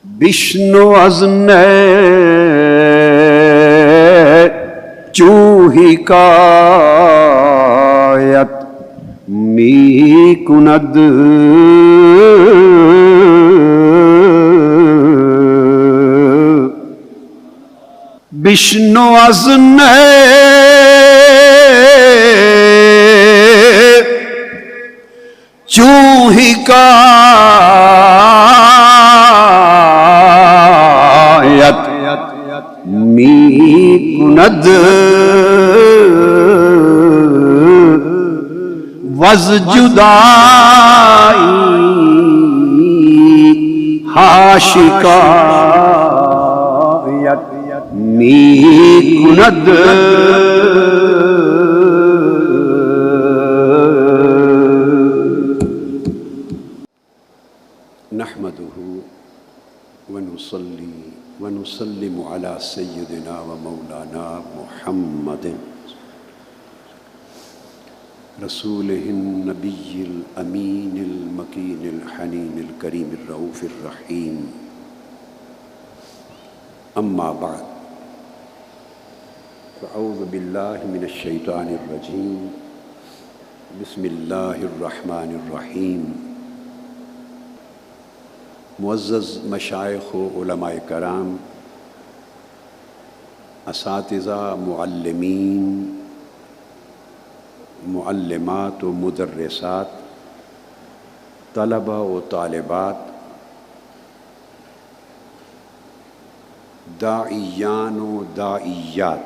بشنو از چوہی کایت می کند بشنو از چوہی کایت می کند وز جدائی حاشکایت می کند نحمده ونصلي ونسلم على سيدنا ومولانا محمد رسوله النبي الأمين المكين الحنين الكريم الرؤوف الرحيم أما بعد فأعوذ بالله من الشيطان الرجيم بسم الله الرحمن الرحيم معزز مشائخ و علماء کرام، اساتذہ، معلمین، معلمات و مدرسات، طلبہ و طالبات، داعیان و داعیات،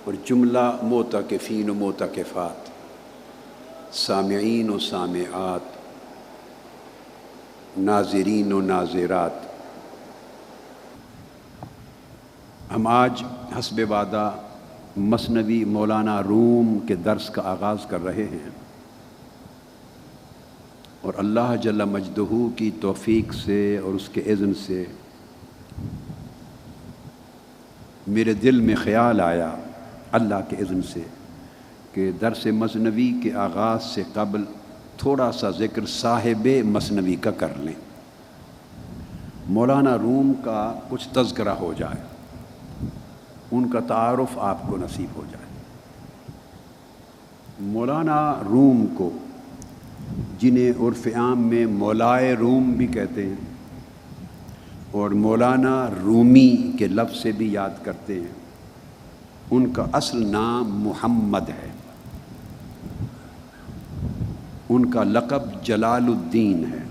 اور جملہ معتکفین و معتکفات، سامعین و سامعات، ناظرین و ناظرات، ہم آج حسب وعدہ مثنوی مولانا روم کے درس کا آغاز کر رہے ہیں، اور اللہ جل مجدہ کی توفیق سے اور اس کے اذن سے میرے دل میں خیال آیا اللہ کے اذن سے کہ درس مثنوی کے آغاز سے قبل تھوڑا سا ذکر صاحب مثنوی کا کر لیں، مولانا روم کا کچھ تذکرہ ہو جائے، ان کا تعارف آپ کو نصیب ہو جائے۔ مولانا روم کو، جنہیں عرف عام میں مولائے روم بھی کہتے ہیں اور مولانا رومی کے لفظ سے بھی یاد کرتے ہیں، ان کا اصل نام محمد ہے، ان کا لقب جلال الدین ہے،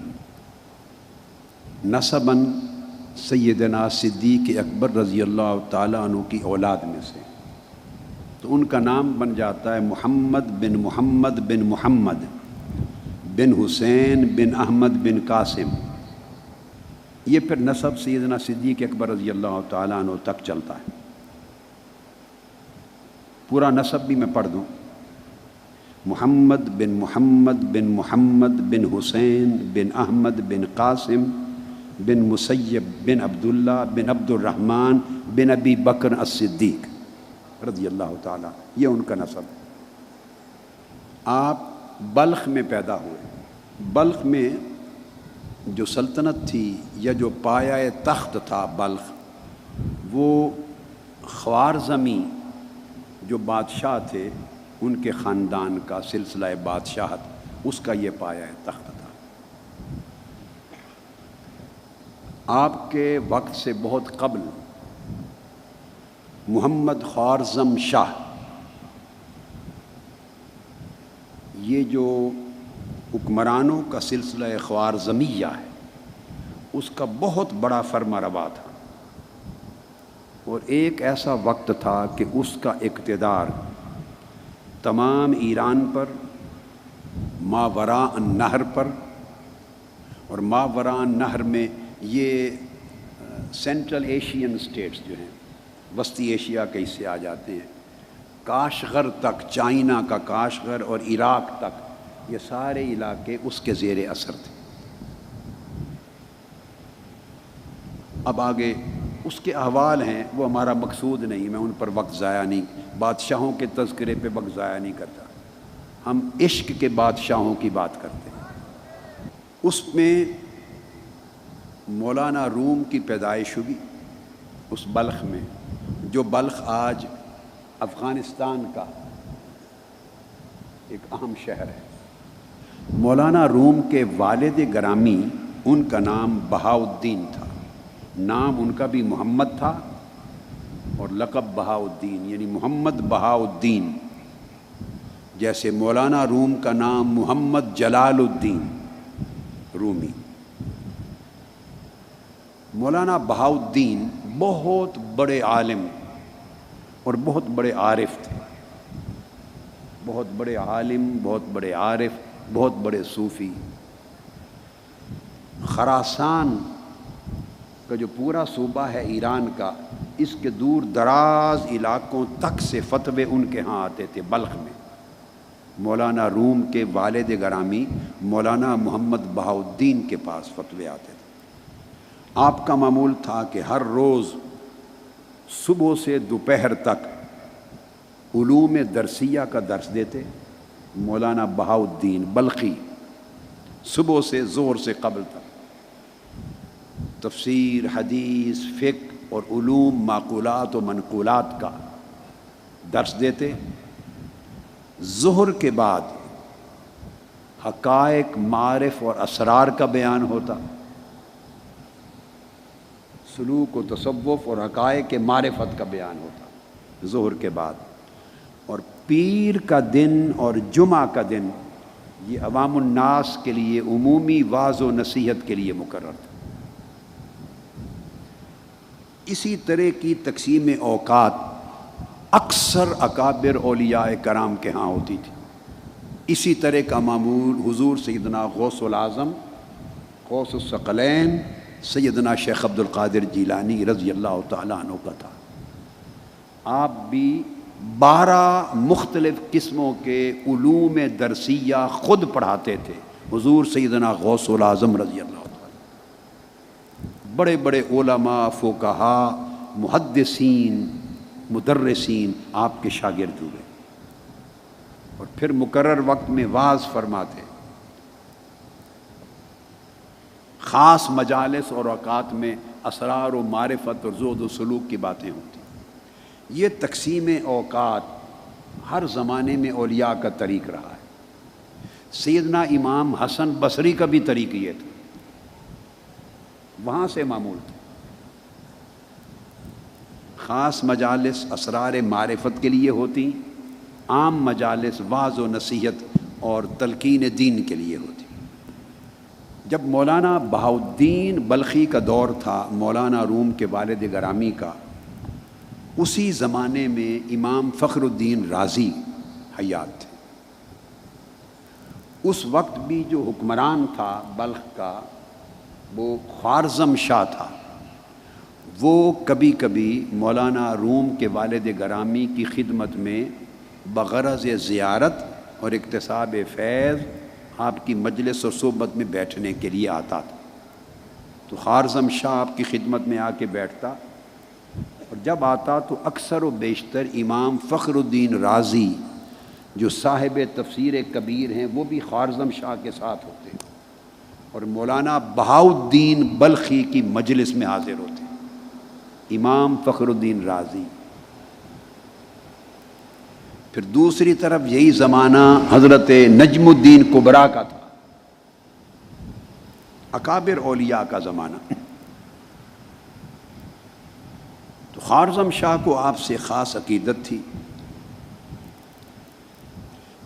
نسباً سیدنا صدیق اکبر رضی اللہ تعالیٰ عنہ کی اولاد میں سے، تو ان کا نام بن جاتا ہے محمد بن محمد بن محمد بن حسین بن احمد بن قاسم۔ یہ پھر نسب سیدنا صدیق اکبر رضی اللہ تعالیٰ عنہ تک چلتا ہے۔ پورا نسب بھی میں پڑھ دوں: محمد بن محمد بن محمد بن حسین بن احمد بن قاسم بن مسیب بن عبداللہ بن عبد الرحمن بن ابی بکر الصدیق رضی اللہ تعالیٰ، یہ ان کا نسب۔ آپ بلخ میں پیدا ہوئے۔ بلخ میں جو سلطنت تھی یا جو پایہ تخت تھا بلخ، وہ خوارزمی جو بادشاہ تھے ان کے خاندان کا سلسلہ بادشاہت، اس کا یہ پایہ تخت تھا۔ آپ کے وقت سے بہت قبل محمد خوارزم شاہ، یہ جو حکمرانوں کا سلسلہ خوارزمیہ ہے، اس کا بہت بڑا فرما روا تھا، اور ایک ایسا وقت تھا کہ اس کا اقتدار تمام ایران پر، ماوراء النہر پر، اور ماوراء النہر میں یہ سینٹرل ایشین اسٹیٹس جو ہیں، وسطی ایشیا کے حصے آ جاتے ہیں، کاشغر تک، چائنا کا کاشغر اور عراق تک، یہ سارے علاقے اس کے زیر اثر تھے۔ اب آگے اس کے احوال ہیں، وہ ہمارا مقصود نہیں، میں ان پر وقت ضائع نہیں، بادشاہوں کے تذکرے پہ وقت ضائع نہیں کرتا، ہم عشق کے بادشاہوں کی بات کرتے ہیں۔ اس میں مولانا روم کی پیدائش ہوئی اس بلخ میں، جو بلخ آج افغانستان کا ایک اہم شہر ہے۔ مولانا روم کے والد گرامی، ان کا نام بہاؤالدین تھا، نام ان کا بھی محمد تھا اور لقب بہاؤالدین، یعنی محمد بہاؤالدین، جیسے مولانا روم کا نام محمد جلال الدین رومی۔ مولانا بہاؤالدین بہت بڑے عالم اور بہت بڑے عارف تھے، بہت بڑے عالم، بہت بڑے عارف، بہت بڑے صوفی۔ خراسان کا جو پورا صوبہ ہے ایران کا، اس کے دور دراز علاقوں تک سے فتوے ان کے ہاں آتے تھے۔ بلخ میں مولانا روم کے والد گرامی مولانا محمد بہاؤالدین کے پاس فتوے آتے تھے۔ آپ کا معمول تھا کہ ہر روز صبح سے دوپہر تک علوم درسیہ کا درس دیتے مولانا بہاؤالدین بلخی، صبح سے ظہر سے قبل تک تفسیر، حدیث، فقہ اور علوم معقولات و منقولات کا درس دیتے۔ ظہر کے بعد حقائق، معارف اور اسرار کا بیان ہوتا، سلوک و تصوف اور حقائق معرفت کا بیان ہوتا ظہر کے بعد۔ اور پیر کا دن اور جمعہ کا دن یہ عوام الناس کے لیے عمومی واعظ و نصیحت کے لیے مقرر تھا۔ اسی طرح کی تقسیم اوقات اکثر اکابر اولیاء کرام کے ہاں ہوتی تھی۔ اسی طرح کا معمول حضور سیدنا غوث العظم، غوث الثقلین، سیدنا شیخ عبد القادر جیلانی رضی اللہ تعالیٰ عنہ کا تھا۔ آپ بھی 12 مختلف قسموں کے علوم درسیہ خود پڑھاتے تھے، حضور سیدنا غوث العظم رضی اللہ تعالیٰ۔ بڑے بڑے علماء، فقہاء، محدثین، مدرسین آپ کے شاگرد ہوئے اور پھر مقرر وقت میں واعظ فرماتے۔ خاص مجالس اور اوقات میں اسرار و معرفت اور زہد و سلوک کی باتیں ہوتی۔ یہ تقسیم اوقات ہر زمانے میں اولیاء کا طریق رہا ہے۔ سیدنا امام حسن بصری کا بھی طریق یہ تھا، وہاں سے معمول تھا۔ خاص مجالس اسرار معرفت کے لیے ہوتی، عام مجالس واعظ و نصیحت اور تلقین دین کے لیے ہوتی۔ جب مولانا بہاؤالدین بلخی کا دور تھا، مولانا روم کے والد گرامی کا، اسی زمانے میں امام فخر الدین رازی حیات تھے۔ اس وقت بھی جو حکمران تھا بلخ کا وہ خوارزم شاہ تھا۔ وہ کبھی کبھی مولانا روم کے والد گرامی کی خدمت میں بغرض زیارت اور اکتساب فیض آپ کی مجلس اور صحبت میں بیٹھنے کے لیے آتا تھا۔ تو خوارزم شاہ آپ کی خدمت میں آ کے بیٹھتا، اور جب آتا تو اکثر و بیشتر امام فخر الدین رازی جو صاحب تفسیر کبیر ہیں وہ بھی خوارزم شاہ کے ساتھ ہوتے اور مولانا بہاؤالدین بلخی کی مجلس میں حاضر ہوتے، امام فخر الدین رازی۔ پھر دوسری طرف یہی زمانہ حضرت نجم الدین کبریٰ کا تھا، اکابر اولیاء کا زمانہ۔ تو خوارزم شاہ کو آپ سے خاص عقیدت تھی۔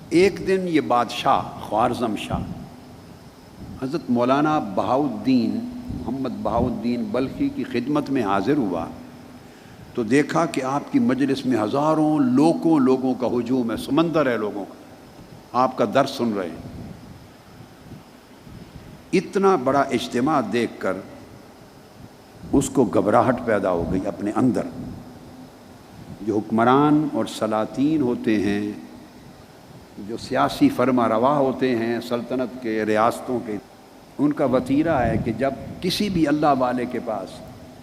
ایک دن یہ بادشاہ خوارزم شاہ حضرت مولانا بہاؤالدین محمد بہاؤالدین بلخی کی خدمت میں حاضر ہوا تو دیکھا کہ آپ کی مجلس میں ہزاروں لوگوں کا ہجوم ہے، سمندر ہے لوگوں کا، آپ کا درس سن رہے ہیں۔ اتنا بڑا اجتماع دیکھ کر اس کو گھبراہٹ پیدا ہو گئی اپنے اندر۔ جو حکمران اور سلاطین ہوتے ہیں، جو سیاسی فرما روا ہوتے ہیں سلطنت کے، ریاستوں کے، ان کا وتیرہ ہے کہ جب کسی بھی اللہ والے کے پاس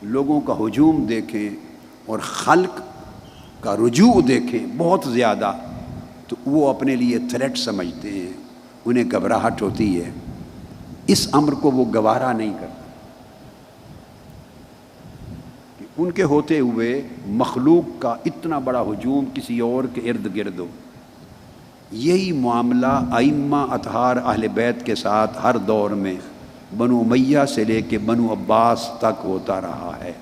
لوگوں کا ہجوم دیکھیں اور خلق کا رجوع دیکھیں بہت زیادہ، تو وہ اپنے لیے تھریٹ سمجھتے ہیں، انہیں گھبراہٹ ہوتی ہے۔ اس امر کو وہ گوارا نہیں کرتے کہ ان کے ہوتے ہوئے مخلوق کا اتنا بڑا ہجوم کسی اور کے ارد گرد ہو۔ یہی معاملہ ائمہ اطہار اہل بیت کے ساتھ ہر دور میں بنو امیہ سے لے کے بنو عباس تک ہوتا رہا ہے،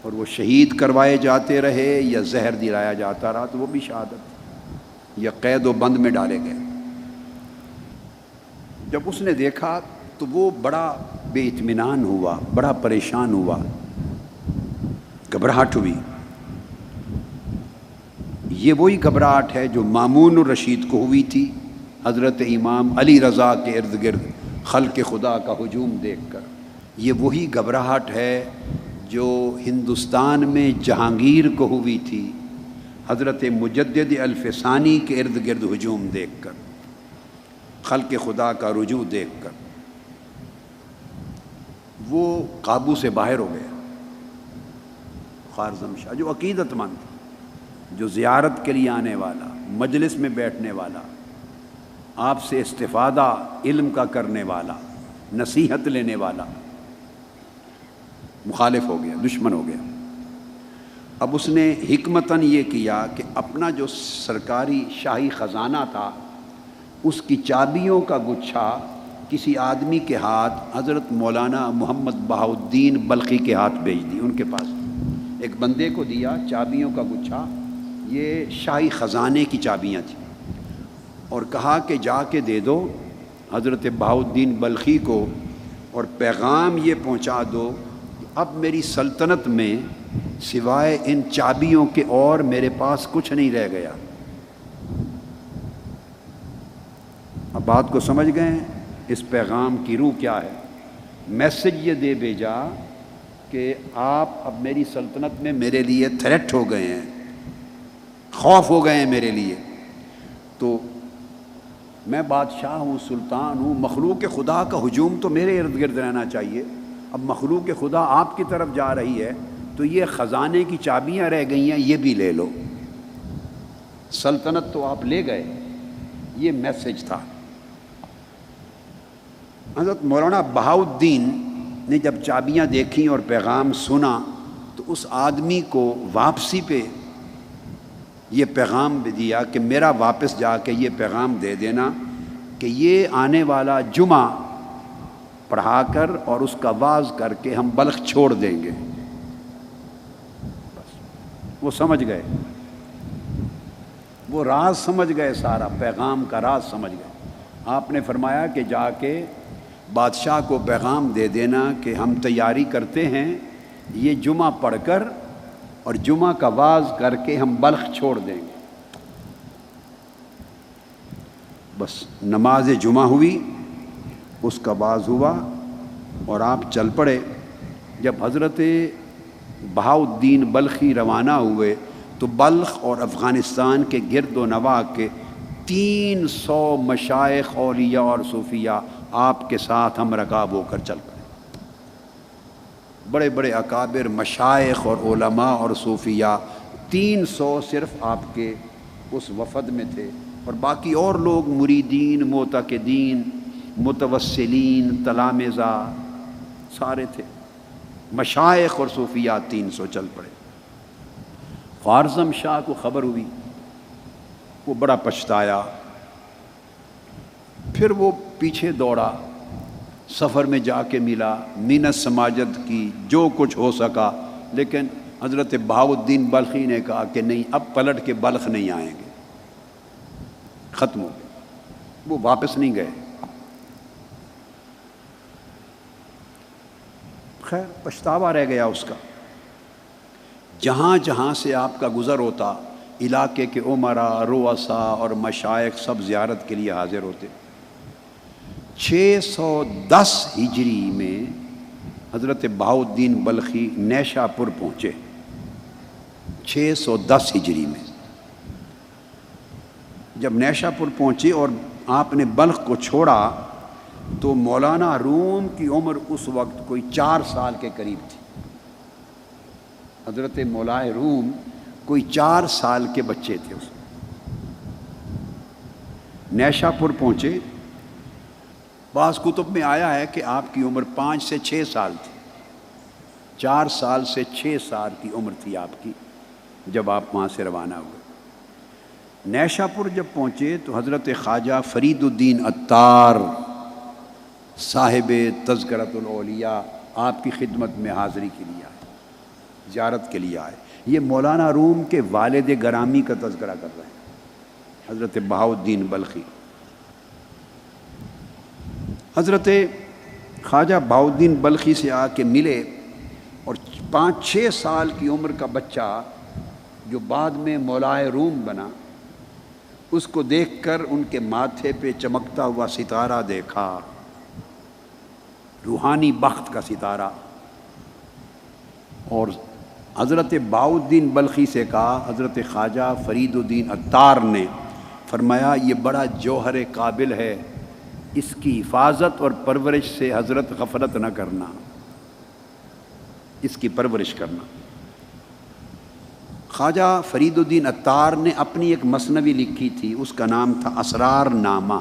اور وہ شہید کروائے جاتے رہے یا زہر دلایا جاتا رہا تو وہ بھی شہادت یا قید و بند میں ڈالے گئے۔ جب اس نے دیکھا تو وہ بڑا بے اطمینان ہوا، بڑا پریشان ہوا، گھبراہٹ ہوئی۔ یہ وہی گھبراہٹ ہے جو مامون الرشید کو ہوئی تھی حضرت امام علی رضا کے ارد گرد خلق خدا کا ہجوم دیکھ کر۔ یہ وہی گھبراہٹ ہے جو ہندوستان میں جہانگیر کو ہوئی تھی حضرت مجدد الفسانی کے ارد گرد ہجوم دیکھ کر، خلق خدا کا رجوع دیکھ کر۔ وہ قابو سے باہر ہو گیا۔ خوارزم شاہ جو عقیدت مند، جو زیارت کے لیے آنے والا، مجلس میں بیٹھنے والا، آپ سے استفادہ علم کا کرنے والا، نصیحت لینے والا، مخالف ہو گیا، دشمن ہو گیا۔ اب اس نے حکمتاً یہ کیا کہ اپنا جو سرکاری شاہی خزانہ تھا اس کی چابیوں کا گچھا کسی آدمی کے ہاتھ حضرت مولانا محمد بہاؤالدین بلخی کے ہاتھ بھیج دی۔ ان کے پاس ایک بندے کو دیا چابیوں کا گچھا، یہ شاہی خزانے کی چابیاں تھیں، اور کہا کہ جا کے دے دو حضرت بہاؤالدین بلخی کو، اور پیغام یہ پہنچا دو کہ اب میری سلطنت میں سوائے ان چابیوں کے اور میرے پاس کچھ نہیں رہ گیا۔ اب بات کو سمجھ گئے اس پیغام کی روح کیا ہے؟ میسج یہ دے بھیجا کہ آپ اب میری سلطنت میں میرے لیے تھریٹ ہو گئے ہیں، خوف ہو گئے ہیں میرے لیے، تو میں بادشاہ ہوں، سلطان ہوں، مخلوق خدا کا ہجوم تو میرے ارد گرد رہنا چاہیے۔ اب مخلوق خدا آپ کی طرف جا رہی ہے تو یہ خزانے کی چابیاں رہ گئی ہیں، یہ بھی لے لو، سلطنت تو آپ لے گئے۔ یہ میسج تھا۔ حضرت مولانا بہاؤالدین نے جب چابیاں دیکھیں اور پیغام سنا تو اس آدمی کو واپسی پہ یہ پیغام بھی دیا کہ میرا واپس جا کے یہ پیغام دے دینا کہ یہ آنے والا جمعہ پڑھا کر اور اس کا واعظ کر کے ہم بلخ چھوڑ دیں گے۔ بس وہ سمجھ گئے، وہ راز سمجھ گئے، سارا پیغام کا راز سمجھ گئے۔ آپ نے فرمایا کہ جا کے بادشاہ کو پیغام دے دینا کہ ہم تیاری کرتے ہیں یہ جمعہ پڑھ کر اور جمعہ کا واعظ کر کے ہم بلخ چھوڑ دیں گے۔ بس نماز جمعہ ہوئی، اس کا واعظ ہوا اور آپ چل پڑے۔ جب حضرت بہاؤالدین بلخی روانہ ہوئے تو بلخ اور افغانستان کے گرد و نواح کے 300 مشائخ، اولیاء اور صوفیاء آپ کے ساتھ ہم رکاب ہو کر چل پڑے۔ بڑے بڑے اکابر مشائخ اور علماء اور صوفیاء 300 صرف آپ کے اس وفد میں تھے، اور باقی اور لوگ مریدین، معتقدین، متوسلین، تلامذہ سارے تھے۔ مشائخ اور صوفیاء 300 چل پڑے۔ خوارزم شاہ کو خبر ہوئی، وہ بڑا پچھتایا، پھر وہ پیچھے دوڑا، سفر میں جا کے ملا، مینت سماجت کی، جو کچھ ہو سکا، لیکن حضرت بہاؤالدین بلخی نے کہا کہ نہیں، اب پلٹ کے بلخ نہیں آئیں گے، ختم ہو گئے۔ وہ واپس نہیں گئے۔ خیر پچھتاوا رہ گیا اس کا۔ جہاں جہاں سے آپ کا گزر ہوتا، علاقے کے امراء، رؤساء اور مشائخ سب زیارت کے لیے حاضر ہوتے۔ 610 ہجری میں حضرت بہاؤالدین بلخی نیشا پور پہنچے۔ 610 ہجری میں جب نیشا پور پہنچے اور آپ نے بلخ کو چھوڑا تو مولانا روم کی عمر اس وقت کوئی 4 سال کے قریب تھی۔ حضرت مولا روم کوئی 4 سال کے بچے تھے۔ اس نیشا پور پہنچے بعض کتب میں آیا ہے کہ آپ کی عمر 5 سے 6 سال تھی، 4 سال سے 6 سال کی عمر تھی آپ کی جب آپ وہاں سے روانہ ہوئے۔ نیشا پور جب پہنچے تو حضرت خواجہ فرید الدین عطار صاحب تذکرۃ الاولیاء آپ کی خدمت میں حاضری کے لیے آئے، زیارت کے لیے آئے۔ یہ مولانا روم کے والد گرامی کا تذکرہ کر رہے ہیں، حضرت بہاؤالدین بلخی۔ حضرت خواجہ بہاؤالدین بلخی سے آ کے ملے، اور 5-6 سال کی عمر کا بچہ جو بعد میں مولائے روم بنا، اس کو دیکھ کر ان کے ماتھے پہ چمکتا ہوا ستارہ دیکھا، روحانی بخت کا ستارہ، اور حضرت بہاؤالدین بلخی سے کہا، حضرت خواجہ فرید الدین عطار نے فرمایا یہ بڑا جوہر قابل ہے، اس کی حفاظت اور پرورش سے حضرت غفلت نہ کرنا، اس کی پرورش کرنا۔ خواجہ فرید الدین عطار نے اپنی ایک مثنوی لکھی تھی، اس کا نام تھا اسرار نامہ،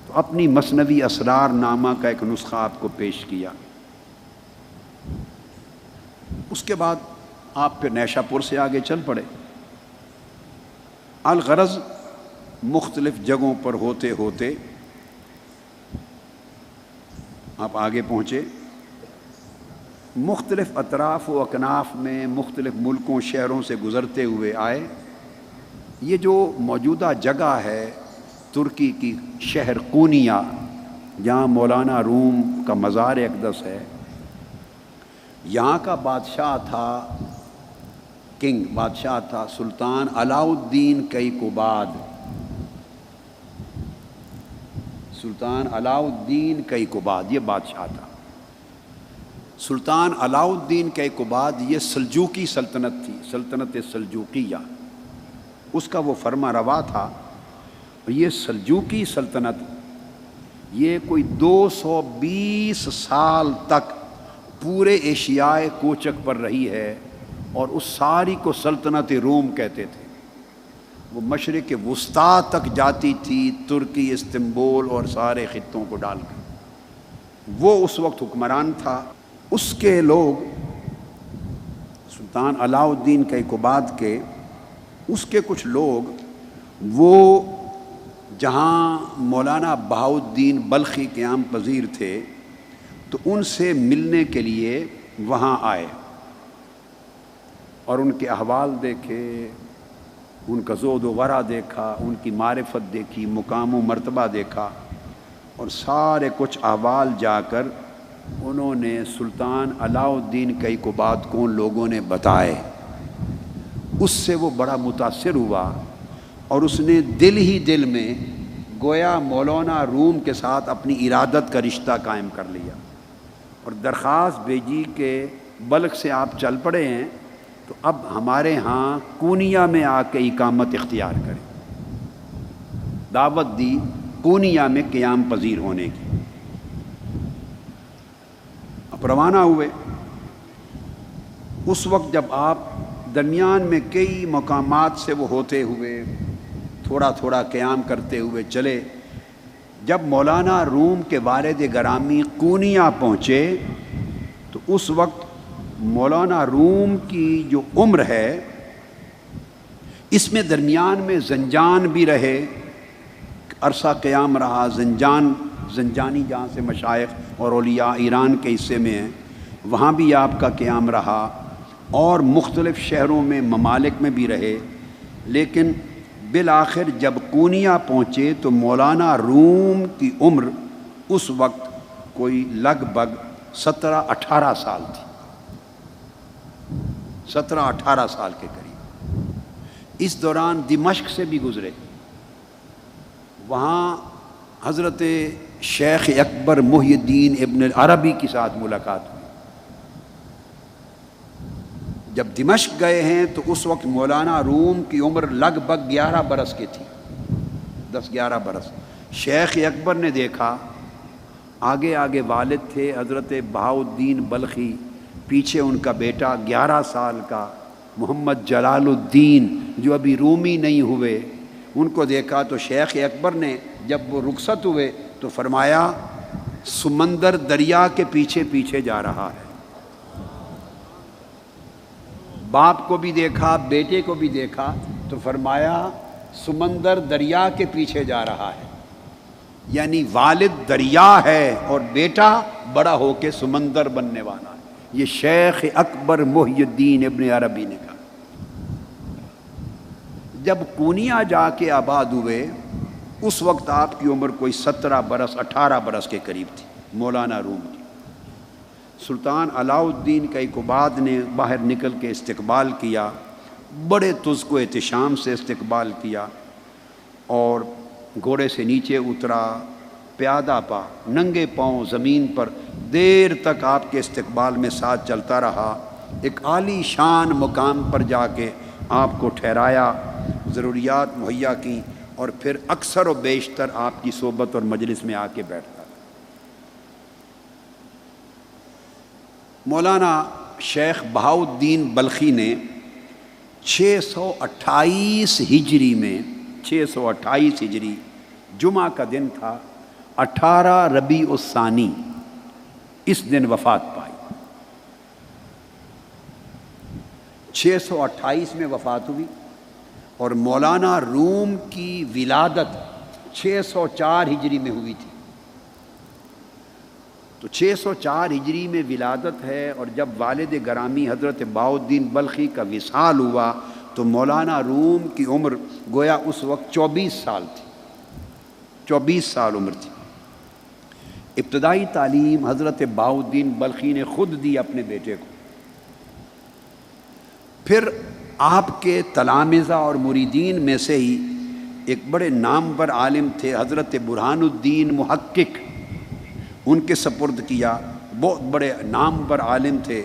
تو اپنی مثنوی اسرار نامہ کا ایک نسخہ آپ کو پیش کیا۔ اس کے بعد آپ پھر نیشا پور سے آگے چل پڑے۔ الغرض مختلف جگہوں پر ہوتے ہوتے آپ آگے پہنچے، مختلف اطراف و اکناف میں مختلف ملکوں شہروں سے گزرتے ہوئے آئے۔ یہ جو موجودہ جگہ ہے ترکی کی شہر قونیہ، جہاں مولانا روم کا مزار اقدس ہے، یہاں کا بادشاہ تھا، بادشاہ تھا سلطان علاؤالدین کیقوباد۔ سلطان علاؤالدین کیقوباد یہ بادشاہ تھا۔ سلطان علاؤالدین کیقوباد یہ سلجوقی سلطنت تھی، سلطنت سلجوقیہ، اس کا وہ فرما روا تھا۔ یہ سلجوقی سلطنت یہ کوئی 220 سال تک پورے ایشیائے کوچک پر رہی ہے، اور اس ساری کو سلطنت روم کہتے تھے۔ وہ مشرق وسطیٰ تک جاتی تھی، ترکی، استنبول اور سارے خطوں کو ڈال کر۔ وہ اس وقت حکمران تھا۔ اس کے لوگ سلطان علاؤالدین کیقوباد کے، اس کے کچھ لوگ وہ جہاں مولانا بہاؤالدین بلخی قیام پذیر تھے تو ان سے ملنے کے لیے وہاں آئے، اور ان کے احوال دیکھے، ان کا زہد و ورع دیکھا، ان کی معرفت دیکھی، مقام و مرتبہ دیکھا، اور سارے کچھ احوال جا کر انہوں نے سلطان علاؤالدین کیقوباد کو ان لوگوں نے بتائے۔ اس سے وہ بڑا متاثر ہوا، اور اس نے دل ہی دل میں گویا مولانا روم کے ساتھ اپنی ارادت کا رشتہ قائم کر لیا، اور درخواست بھیجی کہ بلخ سے آپ چل پڑے ہیں تو اب ہمارے ہاں قونیہ میں آ کے اقامت اختیار کریں۔ دعوت دی قونیہ میں قیام پذیر ہونے کی۔ اب روانہ ہوئے۔ اس وقت جب آپ درمیان میں کئی مقامات سے وہ ہوتے ہوئے تھوڑا تھوڑا قیام کرتے ہوئے چلے، جب مولانا روم کے والد گرامی قونیہ پہنچے تو اس وقت مولانا روم کی جو عمر ہے، اس میں درمیان میں زنجان بھی رہے، عرصہ قیام رہا۔ زنجانی جہاں سے مشائخ اور اولیاء ایران کے حصے میں ہیں، وہاں بھی آپ کا قیام رہا، اور مختلف شہروں میں ممالک میں بھی رہے۔ لیکن بالآخر جب قونیہ پہنچے تو مولانا روم کی عمر اس وقت کوئی لگ بھگ 17-18 سال تھی، 17-18 سال کے قریب۔ اس دوران دمشق سے بھی گزرے، وہاں حضرت شیخ اکبر محی الدین ابن العربی کے ساتھ ملاقات ہوئی۔ جب دمشق گئے ہیں تو اس وقت مولانا روم کی عمر لگ بھگ 11 برس کی تھی، 10-11 برس۔ شیخ اکبر نے دیکھا، آگے آگے والد تھے حضرت بہاؤالدین بلخی، پیچھے ان کا بیٹا 11 سال کا محمد جلال الدین جو ابھی رومی نہیں ہوئے۔ ان کو دیکھا تو شیخ اکبر نے جب وہ رخصت ہوئے تو فرمایا سمندر دریا کے پیچھے پیچھے جا رہا ہے۔ باپ کو بھی دیکھا، بیٹے کو بھی دیکھا، تو فرمایا سمندر دریا کے پیچھے جا رہا ہے، یعنی والد دریا ہے اور بیٹا بڑا ہو کے سمندر بننے والا ہے۔ یہ شیخ اکبر محی الدین ابن عربی نے کہا۔ جب قونیہ جا کے آباد ہوئے اس وقت آپ کی عمر کوئی 17 برس 18 برس کے قریب تھی، مولانا روم کی۔ سلطان علاء الدین کیقوباد نے باہر نکل کے استقبال کیا، بڑے تزک و احتشام سے استقبال کیا، اور گھوڑے سے نیچے اترا، پیادہ پا ننگے پاؤں زمین پر دیر تک آپ کے استقبال میں ساتھ چلتا رہا۔ ایک عالی شان مقام پر جا کے آپ کو ٹھہرایا، ضروریات مہیا کی، اور پھر اکثر و بیشتر آپ کی صحبت اور مجلس میں آ کے بیٹھتا۔ مولانا شیخ بہاؤالدین بلخی نے 628 ہجری میں 628 ہجری جمعہ کا دن تھا، 18 ربیع الثانی، اس دن وفات پائی۔ 628 میں وفات ہوئی، اور مولانا روم کی ولادت 604 ہجری میں ہوئی تھی۔ تو 604 ہجری میں ولادت ہے، اور جب والد گرامی حضرت بہاؤالدین بلخی کا وصال ہوا تو مولانا روم کی عمر گویا اس وقت 24 سال تھی، 24 سال عمر تھی۔ ابتدائی تعلیم حضرت بہاؤالدین بلخی نے خود دی اپنے بیٹے کو۔ پھر آپ کے تلامذہ اور مریدین میں سے ہی ایک بڑے نامور عالم تھے حضرت برہان الدین محقق، ان کے سپرد کیا۔ بہت بڑے نامور عالم تھے،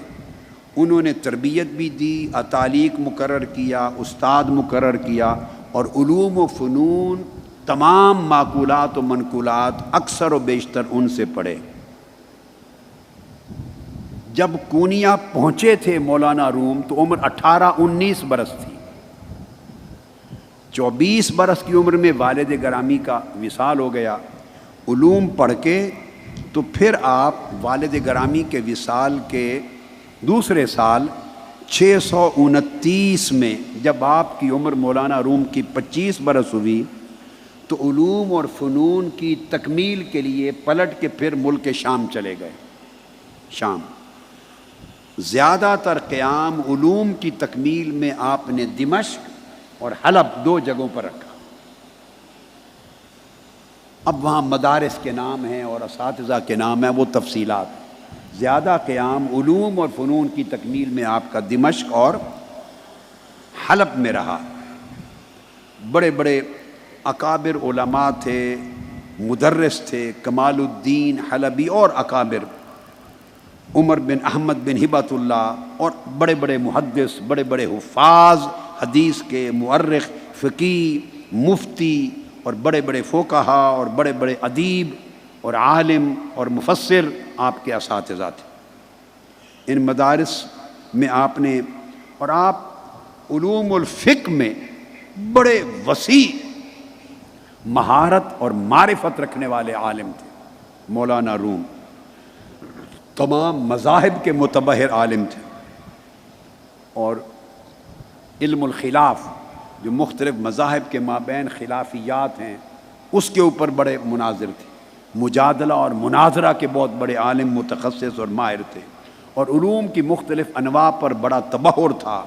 انہوں نے تربیت بھی دی، اتالیق مقرر کیا، استاد مقرر کیا، اور علوم و فنون تمام معقولات و منقولات اکثر و بیشتر ان سے پڑھے۔ جب قونیہ پہنچے تھے مولانا روم تو عمر 18-19 برس تھی۔ 24 برس کی عمر میں والد گرامی کا وصال ہو گیا۔ علوم پڑھ کے تو پھر آپ والد گرامی کے وصال کے دوسرے سال 629 میں جب آپ کی عمر مولانا روم کی 25 برس ہوئی تو علوم اور فنون کی تکمیل کے لیے پلٹ کے پھر ملک شام چلے گئے۔ شام زیادہ تر قیام علوم کی تکمیل میں آپ نے دمشق اور حلب 2 جگہوں پر رکھا۔ اب وہاں مدارس کے نام ہیں اور اساتذہ کے نام ہیں، وہ تفصیلات۔ زیادہ قیام علوم اور فنون کی تکمیل میں آپ کا دمشق اور حلب میں رہا۔ بڑے بڑے اکابر علماء تھے، مدرس تھے، کمال الدین حلبی اور اکابر، عمر بن احمد بن ہبۃ اللہ، اور بڑے بڑے محدث، بڑے بڑے حفاظ حدیث کے، مؤرخ، فقیہ، مفتی، اور بڑے بڑے فقہا اور بڑے بڑے ادیب اور عالم اور مفسر آپ کے اساتذہ تھے۔ ان مدارس میں آپ نے، اور آپ علوم الفقہ میں بڑے وسیع مہارت اور معرفت رکھنے والے عالم تھے مولانا روم۔ تمام مذاہب کے متبحر عالم تھے، اور علم الخلاف جو مختلف مذاہب کے مابین خلافیات ہیں اس کے اوپر بڑے مناظر تھے۔ مجادلہ اور مناظرہ کے بہت بڑے عالم، متخصص اور ماہر تھے، اور علوم کی مختلف انواع پر بڑا تبحر تھا،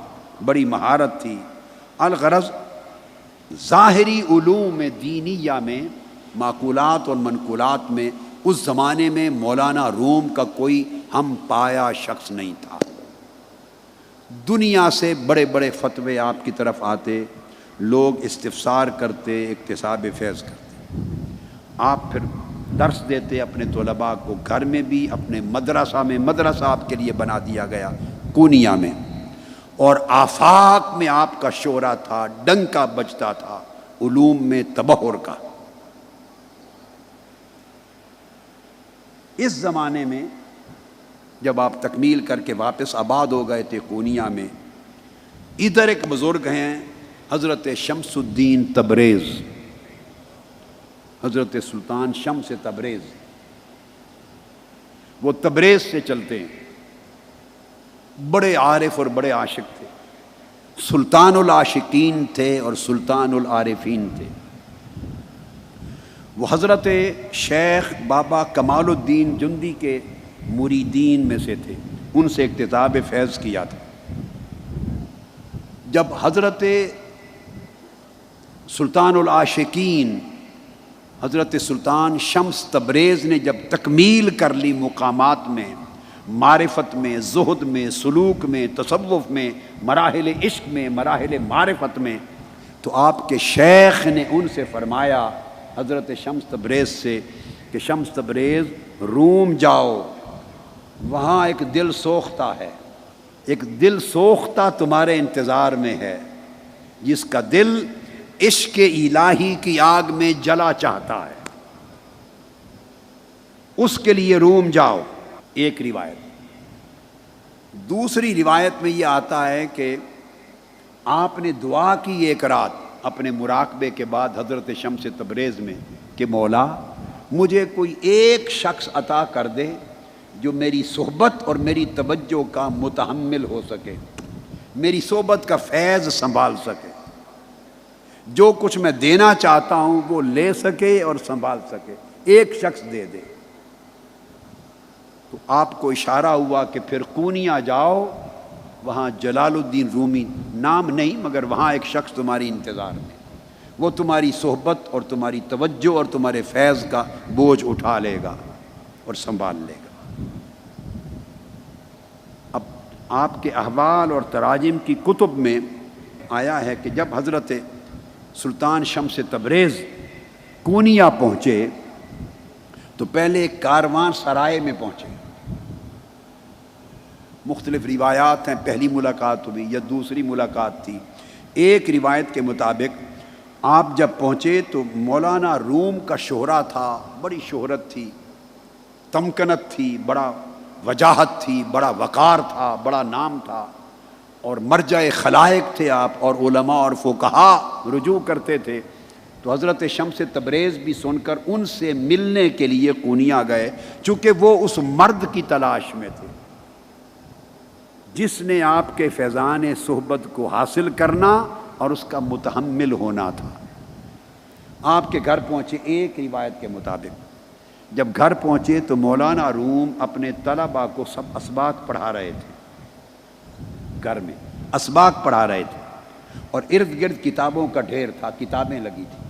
بڑی مہارت تھی۔ الغرض ظاہری علوم دینیہ میں، معقولات اور منقولات میں اس زمانے میں مولانا روم کا کوئی ہم پایا شخص نہیں تھا۔ دنیا سے بڑے بڑے فتوے آپ کی طرف آتے، لوگ استفسار کرتے، اکتساب فیض کرتے، آپ پھر درس دیتے اپنے طلباء کو، گھر میں بھی، اپنے مدرسہ میں، مدرسہ آپ کے لیے بنا دیا گیا قونیہ میں، اور آفاق میں آپ کا شعرا تھا، ڈنکا بجتا تھا علوم میں تبحر کا۔ اس زمانے میں جب آپ تکمیل کر کے واپس آباد ہو گئے تھے قونیہ میں، ادھر ایک بزرگ ہیں حضرت شمس الدین تبریز، حضرت سلطان شمس تبریز، وہ تبریز سے چلتے ہیں، بڑے عارف اور بڑے عاشق تھے، سلطان العاشقین تھے اور سلطان العارفین تھے۔ وہ حضرت شیخ بابا کمال الدین جندی کے مریدین میں سے تھے، ان سے اقتطاب فیض کیا تھا۔ جب حضرت سلطان العاشقین حضرت سلطان شمس تبریز نے جب تکمیل کر لی مقامات میں، معرفت میں، زہد میں، سلوک میں، تصوف میں، مراحل عشق میں، مراحل معرفت میں، تو آپ کے شیخ نے ان سے فرمایا حضرت شمس تبریز سے کہ شمس تبریز روم جاؤ، وہاں ایک دل سوختہ ہے، ایک دل سوختہ تمہارے انتظار میں ہے، جس کا دل عشق الہی کی آگ میں جلا چاہتا ہے، اس کے لیے روم جاؤ۔ ایک روایت۔ دوسری روایت میں یہ آتا ہے کہ آپ نے دعا کی ایک رات اپنے مراقبے کے بعد حضرت شمس تبریز میں کہ مولا مجھے کوئی ایک شخص عطا کر دے جو میری صحبت اور میری توجہ کا متحمل ہو سکے، میری صحبت کا فیض سنبھال سکے، جو کچھ میں دینا چاہتا ہوں وہ لے سکے اور سنبھال سکے، ایک شخص دے دے۔ تو آپ کو اشارہ ہوا کہ پھر قونیہ جاؤ، وہاں جلال الدین رومی نام نہیں مگر وہاں ایک شخص تمہاری انتظار میں، وہ تمہاری صحبت اور تمہاری توجہ اور تمہارے فیض کا بوجھ اٹھا لے گا اور سنبھال لے گا۔ اب آپ کے احوال اور تراجم کی کتب میں آیا ہے کہ جب حضرت سلطان شمس تبریز قونیہ پہنچے تو پہلے ایک کاروان سرائے میں پہنچے۔ مختلف روایات ہیں، پہلی ملاقات ہوئی یا دوسری ملاقات تھی۔ ایک روایت کے مطابق آپ جب پہنچے تو مولانا روم کا شہرہ تھا، بڑی شہرت تھی، تمکنت تھی، بڑا وجاہت تھی، بڑا وقار تھا، بڑا نام تھا، اور مرجع خلائق تھے آپ، اور علماء اور فقہا رجوع کرتے تھے۔ تو حضرت شمس تبریز بھی سن کر ان سے ملنے کے لیے قونیہ گئے، چونکہ وہ اس مرد کی تلاش میں تھے جس نے آپ کے فیضان صحبت کو حاصل کرنا اور اس کا متحمل ہونا تھا۔ آپ کے گھر پہنچے، ایک روایت کے مطابق جب گھر پہنچے تو مولانا روم اپنے طلباء کو سب اسباق پڑھا رہے تھے، گھر میں اسباق پڑھا رہے تھے، اور ارد گرد کتابوں کا ڈھیر تھا، کتابیں لگی تھیں۔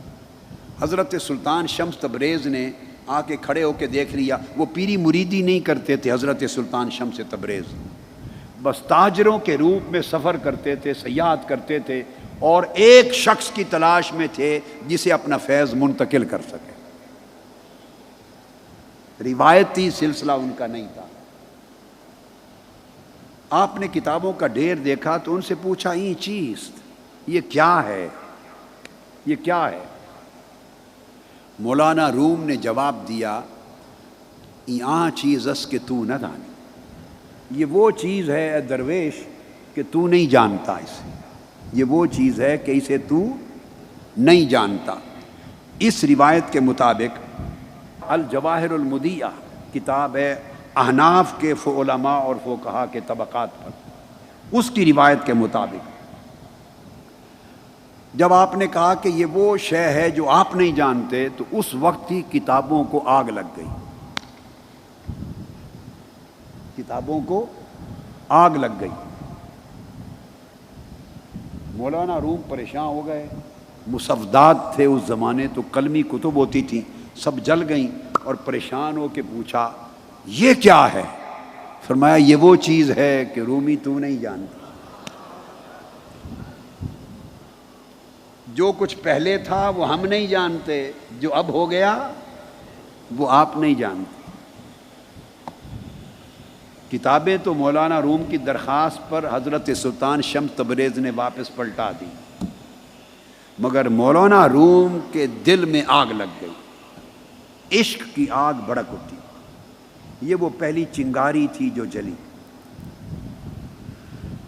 حضرت سلطان شمس تبریز نے آ کے کھڑے ہو کے دیکھ لیا، وہ پیری مریدی نہیں کرتے تھے حضرت سلطان شمس تبریز، بس تاجروں کے روپ میں سفر کرتے تھے، سیاحت کرتے تھے، اور ایک شخص کی تلاش میں تھے جسے اپنا فیض منتقل کر سکے۔ روایتی سلسلہ ان کا نہیں تھا۔ آپ نے کتابوں کا ڈھیر دیکھا تو ان سے پوچھا یہ چیز یہ کیا ہے، یہ کیا ہے؟ مولانا روم نے جواب دیا یہاں چیز اس کہ تو نہ جانے، یہ وہ چیز ہے اے درویش کہ تو نہیں جانتا اسے، یہ وہ چیز ہے کہ اسے تو نہیں جانتا۔ اس روایت کے مطابق الجواہر المدیہ کتاب ہے احناف کے علماء اور فقہا کے طبقات پر، اس کی روایت کے مطابق جب آپ نے کہا کہ یہ وہ شے ہے جو آپ نہیں جانتے تو اس وقت ہی کتابوں کو آگ لگ گئی، کتابوں کو آگ لگ گئی۔ مولانا روم پریشان ہو گئے، مسودات تھے اس زمانے تو قلمی کتب ہوتی تھیں، سب جل گئیں، اور پریشان ہو کے پوچھا یہ کیا ہے؟ فرمایا یہ وہ چیز ہے کہ رومی تو نہیں جانتا، جو کچھ پہلے تھا وہ ہم نہیں جانتے، جو اب ہو گیا وہ آپ نہیں جانتے۔ کتابیں تو مولانا روم کی درخواست پر حضرت سلطان شمس تبریز نے واپس پلٹا دی، مگر مولانا روم کے دل میں آگ لگ گئی، عشق کی آگ بھڑک اٹھی، یہ وہ پہلی چنگاری تھی جو جلی۔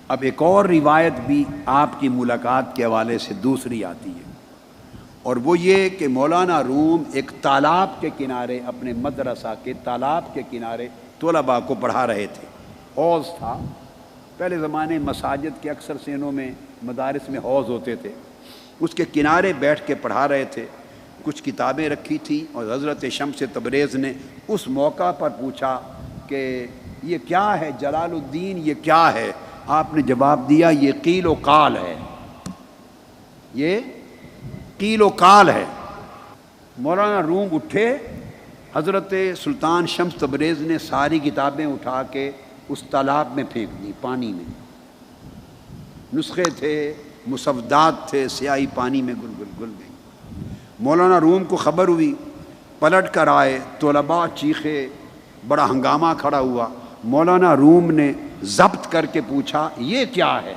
اب ایک اور روایت بھی آپ کی ملاقات کے حوالے سے دوسری آتی ہے، اور وہ یہ کہ مولانا روم ایک تالاب کے کنارے، اپنے مدرسہ کے تالاب کے کنارے طلباء کو پڑھا رہے تھے۔ حوض تھا، پہلے زمانے مساجد کے اکثر سینوں میں مدارس میں حوض ہوتے تھے، اس کے کنارے بیٹھ کے پڑھا رہے تھے۔ کچھ کتابیں رکھی تھیں اور حضرت شمس تبریز نے اس موقع پر پوچھا کہ یہ کیا ہے جلال الدین، یہ کیا ہے؟ آپ نے جواب دیا یہ قیل و قال ہے، یہ قیل و قال ہے۔ مولانا روم اٹھے، حضرت سلطان شمس تبریز نے ساری کتابیں اٹھا کے اس تالاب میں پھینک دی، پانی میں۔ نسخے تھے، مسودات تھے، سیاہی پانی میں گل گئی۔ مولانا روم کو خبر ہوئی، پلٹ کر آئے، طلباء چیخے، بڑا ہنگامہ کھڑا ہوا۔ مولانا روم نے ضبط کر کے پوچھا یہ کیا ہے؟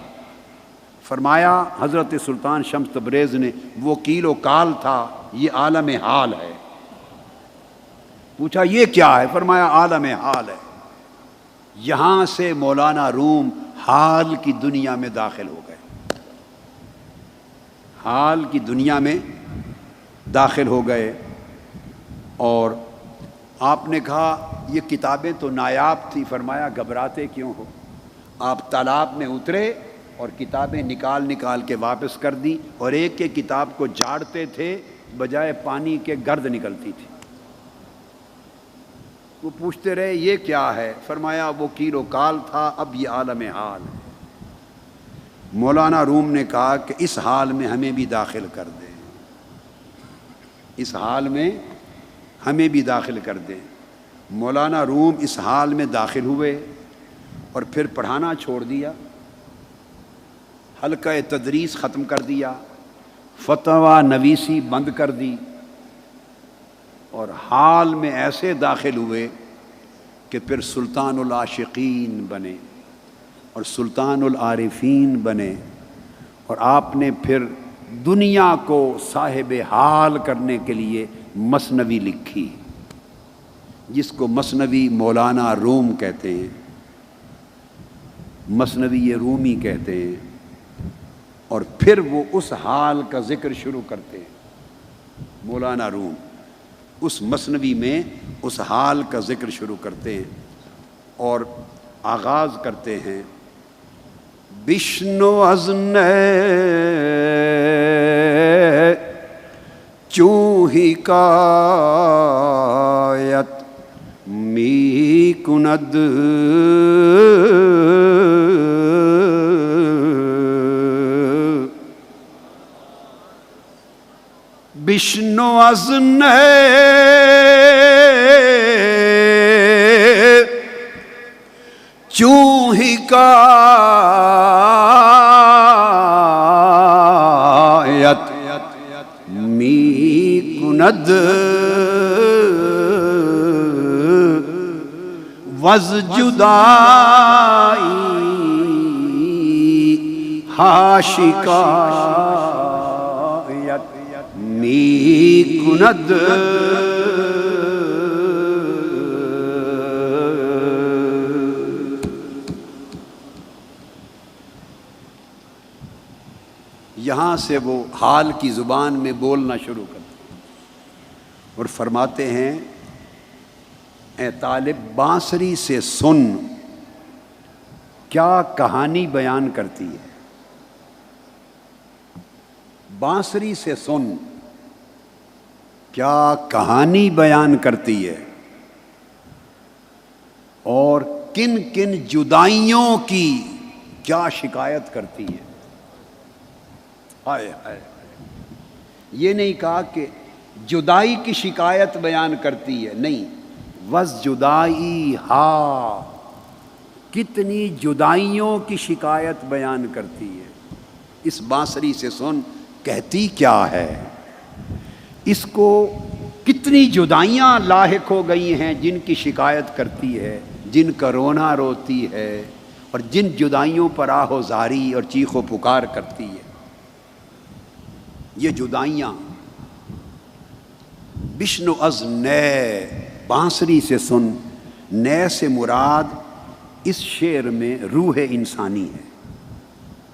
فرمایا حضرت سلطان شمس تبریز نے وہ قیل و قال تھا، یہ عالم حال ہے۔ پوچھا یہ کیا ہے؟ فرمایا عالم حال ہے۔ یہاں سے مولانا روم حال کی دنیا میں داخل ہو گئے، حال کی دنیا میں داخل ہو گئے۔ اور آپ نے کہا یہ کتابیں تو نایاب تھی، فرمایا گھبراتے کیوں ہو؟ آپ تالاب میں اترے اور کتابیں نکال کے واپس کر دی، اور ایک ایک کتاب کو جھاڑتے تھے، بجائے پانی کے گرد نکلتی تھی۔ وہ پوچھتے رہے یہ کیا ہے؟ فرمایا وہ قیل و قال تھا، اب یہ عالم حال ہے۔ مولانا روم نے کہا کہ اس حال میں ہمیں بھی داخل کر دیں، اس حال میں ہمیں بھی داخل کر دیں۔ مولانا روم اس حال میں داخل ہوئے اور پھر پڑھانا چھوڑ دیا، حلقہ تدریس ختم کر دیا، فتویٰ نویسی بند کر دی، اور حال میں ایسے داخل ہوئے کہ پھر سلطان العاشقین بنے اور سلطان العارفین بنے، اور آپ نے پھر دنیا کو صاحب حال کرنے کے لیے مثنوی لکھی، جس کو مثنوی مولانا روم کہتے ہیں، مثنوی رومی کہتے ہیں۔ اور پھر وہ اس حال کا ذکر شروع کرتے ہیں، مولانا روم اس مثنوی میں اس حال کا ذکر شروع کرتے ہیں اور آغاز کرتے ہیں بشنو از نے چوں ہی کایت می کند بشنو از نے چوں ہی کایت می کند وز جدائی حاشکایت می کند یہاں سے وہ حال کی زبان میں بولنا شروع کرتے اور فرماتے ہیں اے طالب بانسری سے سن کیا کہانی بیان کرتی ہے، بانسری سے سن کیا کہانی بیان کرتی ہے، اور کن کن جدائیوں کی کیا شکایت کرتی ہے۔ ہائے ہائے، یہ نہیں کہا کہ جدائی کی شکایت بیان کرتی ہے، نہیں، وز جدائی ہا، کتنی جدائیوں کی شکایت بیان کرتی ہے۔ اس بانسری سے سن کہتی کیا ہے، اس کو کتنی جدائیاں لاحق ہو گئی ہیں جن کی شکایت کرتی ہے، جن کا رونا روتی ہے، اور جن جدائیوں پر آہ و زاری اور چیخ و پکار کرتی ہے۔ یہ جدائیاں بشنو از نے، بانسری سے سن، نے سے مراد اس شعر میں روح انسانی ہے۔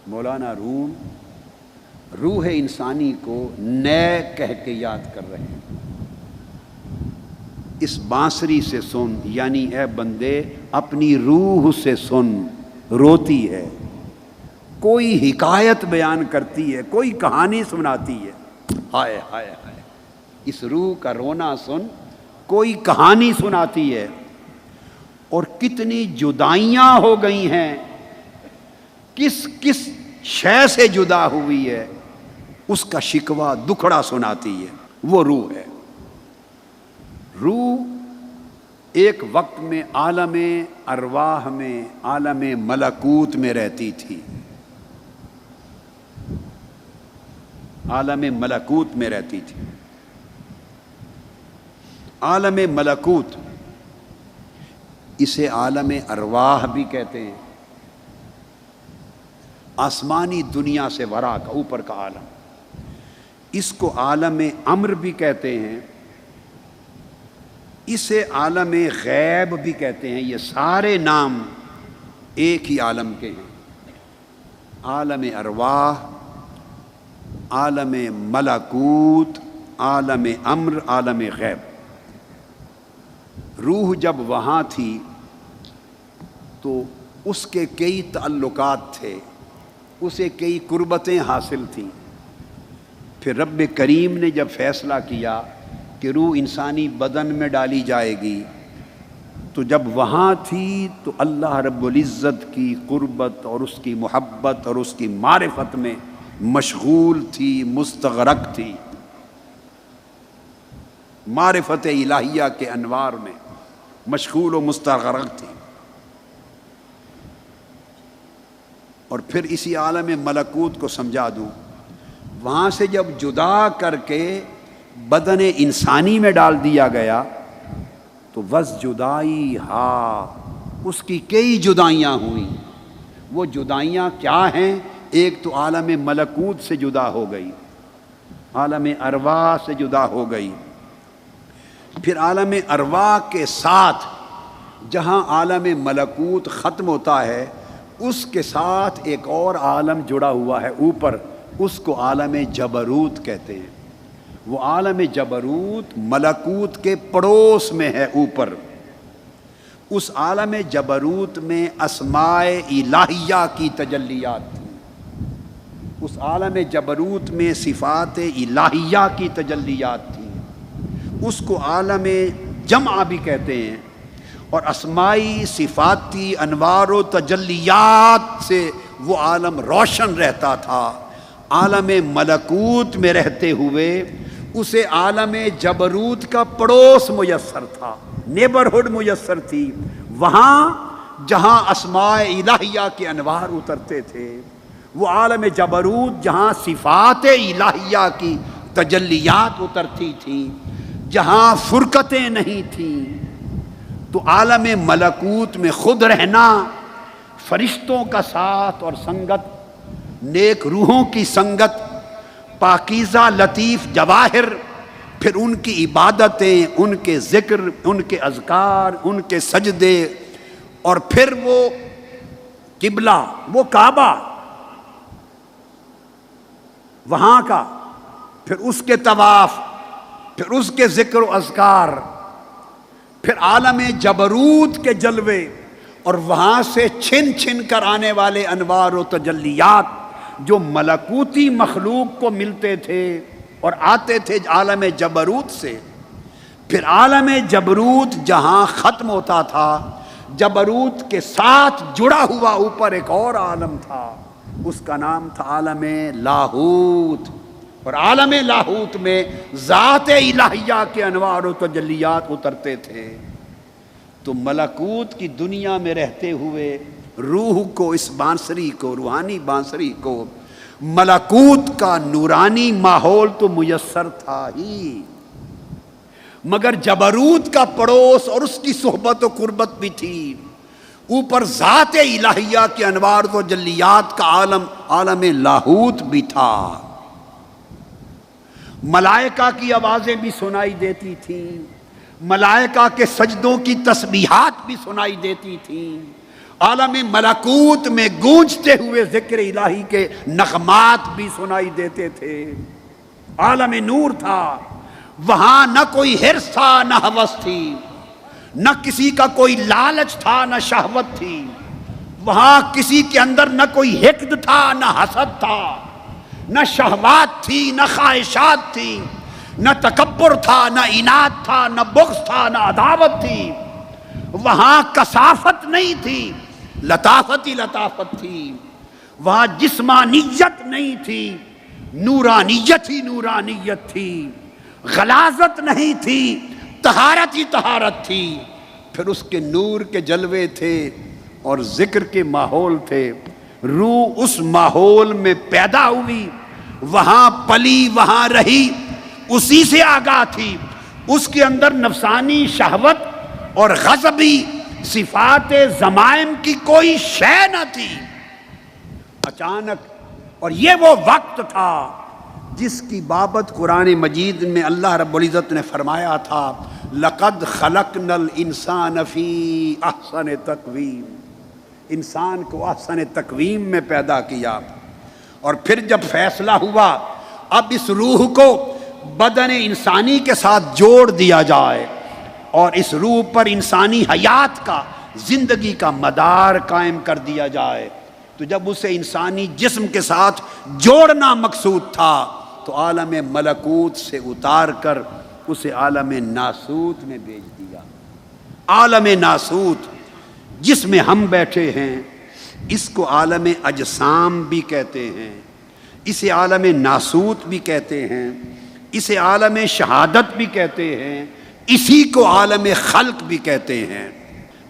مولانا روم روح انسانی کو نئے کہہ کے یاد کر رہے ہیں۔ اس بانسری سے سن، یعنی اے بندے اپنی روح سے سن، روتی ہے، کوئی حکایت بیان کرتی ہے، کوئی کہانی سناتی ہے، ہائے ہائے ہائے، اس روح کا رونا سن، کوئی کہانی سناتی ہے، اور کتنی جدائیاں ہو گئی ہیں، کس کس شے سے جدا ہوئی ہے، اس کا شکوہ دکھڑا سناتی ہے۔ وہ روح ہے۔ روح ایک وقت میں عالم ارواح میں، عالم ملکوت میں رہتی تھی، عالم ملکوت میں رہتی تھی۔ عالم ملکوت، اسے عالم ارواح بھی کہتے ہیں، آسمانی دنیا سے ورا کا، اوپر کا عالم۔ اس کو عالم امر بھی کہتے ہیں، اسے عالم غیب بھی کہتے ہیں۔ یہ سارے نام ایک ہی عالم کے ہیں، عالم ارواح، عالم ملکوت، عالم امر، عالم غیب۔ روح جب وہاں تھی تو اس کے کئی تعلقات تھے، اسے کئی قربتیں حاصل تھیں۔ پھر رب کریم نے جب فیصلہ کیا کہ روح انسانی بدن میں ڈالی جائے گی، تو جب وہاں تھی تو اللہ رب العزت کی قربت اور اس کی محبت اور اس کی معرفت میں مشغول تھی، مستغرق تھی، معرفت الہیہ کے انوار میں مشغول و مستغرق تھی۔ اور پھر اسی عالم ملکوت کو سمجھا دوں، وہاں سے جب جدا کر کے بدن انسانی میں ڈال دیا گیا تو وز جدائی ہا، اس کی کئی جدائیاں ہوئیں۔ وہ جدائیاں کیا ہیں؟ ایک تو عالم ملکوت سے جدا ہو گئی، عالم ارواح سے جدا ہو گئی، پھر عالم ارواح کے ساتھ جہاں عالم ملکوت ختم ہوتا ہے اس کے ساتھ ایک اور عالم جڑا ہوا ہے اوپر، اس کو عالم جبروت کہتے ہیں۔ وہ عالم جبروت ملکوت کے پڑوس میں ہے، اوپر۔ اس عالم جبروت میں اسماء الہیہ کی تجلیات تھیں، اس عالم جبروت میں صفات الہیہ کی تجلیات تھیں، اس کو عالم جمع بھی کہتے ہیں۔ اور اسمائی، صفاتی، انوار و تجلیات سے وہ عالم روشن رہتا تھا۔ عالم ملکوت میں رہتے ہوئے اسے عالم جبروت کا پڑوس میسر تھا، نیبرہڈ میسر تھی، وہاں جہاں اسماء الہیہ کے انوار اترتے تھے، وہ عالم جبروت جہاں صفات الہیہ کی تجلیات اترتی تھیں، جہاں فرقتیں نہیں تھیں، تو عالم ملکوت میں خود رہنا، فرشتوں کا ساتھ اور سنگت، نیک روحوں کی سنگت، پاکیزہ لطیف جواہر، پھر ان کی عبادتیں، ان کے ذکر، ان کے اذکار، ان کے سجدے، اور پھر وہ قبلہ، وہ کعبہ وہاں کا، پھر اس کے طواف، پھر اس کے ذکر و اذکار، پھر عالم جبروت کے جلوے، اور وہاں سے چھن چھن کر آنے والے انوار و تجلیات جو ملکوتی مخلوق کو ملتے تھے اور آتے تھے عالم جبروت سے۔ پھر عالم جبروت جہاں ختم ہوتا تھا، جبروت کے ساتھ جڑا ہوا اوپر ایک اور عالم تھا، اس کا نام تھا عالم لاہوت۔ اور عالم لاہوت میں ذات الہیہ کے انوار و تجلیات اترتے تھے۔ تو ملکوت کی دنیا میں رہتے ہوئے روح کو، اس بانسری کو، روحانی بانسری کو، ملکوت کا نورانی ماحول تو میسر تھا ہی، مگر جبروت کا پڑوس اور اس کی صحبت و قربت بھی تھی، اوپر ذات الہیہ کے انوار و تجلیات کا عالم، عالم لاہوت بھی تھا۔ ملائکہ کی آوازیں بھی سنائی دیتی تھیں، ملائکہ کے سجدوں کی تسبیحات بھی سنائی دیتی تھیں، عالم ملکوت میں گونجتے ہوئے ذکر الہی کے نغمات بھی سنائی دیتے تھے۔ عالم نور تھا، وہاں نہ کوئی حرص تھا نہ ہوس تھی، نہ کسی کا کوئی لالچ تھا نہ شہوت تھی، وہاں کسی کے اندر نہ کوئی حقد تھا نہ حسد تھا، نہ شہوات تھی نہ خواہشات تھی، نہ تکبر تھا نہ عناد تھا، نہ بغض تھا نہ عداوت تھی، وہاں کثافت نہیں تھی، لطافت ہی لطافت تھی، وہاں جسمانیت نہیں تھی، نورانیت ہی نورانیت تھی، غلاظت نہیں تھی، طہارت ہی طہارت تھی۔ پھر اس کے نور کے جلوے تھے اور ذکر کے ماحول تھے، روح اس ماحول میں پیدا ہوئی، وہاں پلی وہاں رہی، اسی سے آگاہ تھی، اس کے اندر نفسانی شہوت اور غضبی صفات ضمائم کی کوئی شے نہ تھی۔ اچانک، اور یہ وہ وقت تھا جس کی بابت قرآن مجید میں اللہ رب العزت نے فرمایا تھا لَقَدْ خَلَقْنَا الْإِنسَانَ فِي أَحْسَنِ تَقْوِيمٍ، انسان کو احسن تقویم میں پیدا کیا۔ اور پھر جب فیصلہ ہوا اب اس روح کو بدن انسانی کے ساتھ جوڑ دیا جائے اور اس روح پر انسانی حیات کا، زندگی کا مدار قائم کر دیا جائے، تو جب اسے انسانی جسم کے ساتھ جوڑنا مقصود تھا تو عالم ملکوت سے اتار کر اسے عالم ناسوت میں بھیج دیا۔ عالم ناسوت جس میں ہم بیٹھے ہیں، اس کو عالم اجسام بھی کہتے ہیں، اسے عالم ناسوت بھی کہتے ہیں، اسے عالم شہادت بھی کہتے ہیں، اسی کو عالم خلق بھی کہتے ہیں۔